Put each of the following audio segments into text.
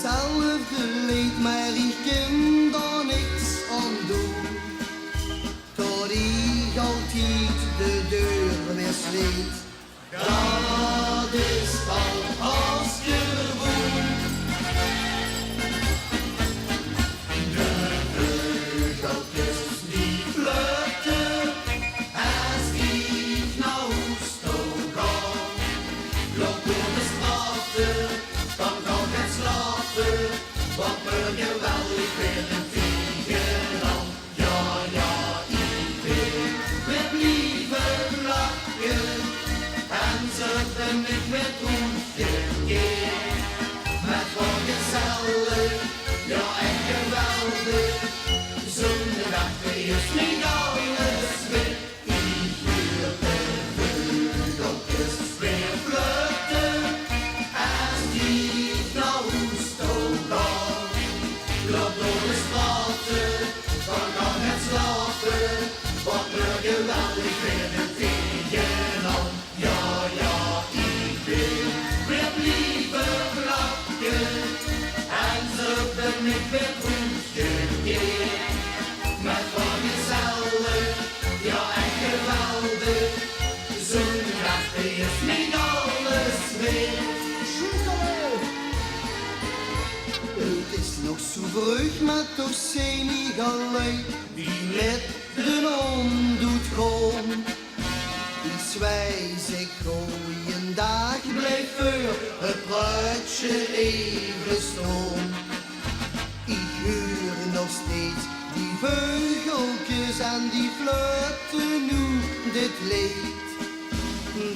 hetzelfde leed, maar ik kan daar niks aan doen. Tot ik altijd de deur weer sleet. Dat is al als gewoon. De vleugeltjes die vluchten, als ik naar huis toe ga. Loop door de straten, dan kan ik slapen. Wat me geweldig weer een vliegen dan. Ja, ja, ik wil met lieve lachen. En zuchten ik met omgekeerd. Met wat gezellig, ja echt geweldig. Zondag is niet alles weer. Ik hoor de vleugeltjes weer vluchten. Als die naar huis toe gaan. Loop door de straten, dan kan het slapen. Wat me geweldig weer een vliegen aan. Ja, ja, ik wil weer blijven lachen. En zo ben ik weer omgekeerd. Met wat gezellig, ja echt geweldig. Zondag is niet alles weer. Het is nog zo vroeg, maar toch zijn niet alleen die met de hond doet gaan. Die zwijs ik goeie dag blijf voor het bruidje even staan. Ik hoor nog steeds die vogeltjes en die fluiten nu dit lied.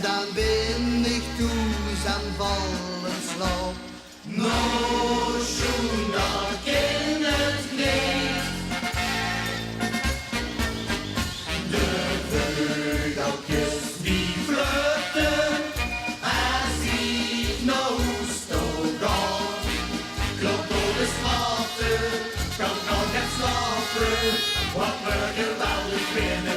Dan ben ik thuis aan vallen slaap. Nou, schoen, dat ken het niet. De vleugeltjes die vluchten, als ik naar huis toe ga. Klop door de straten, kan het slapen, wat me geweldig vind.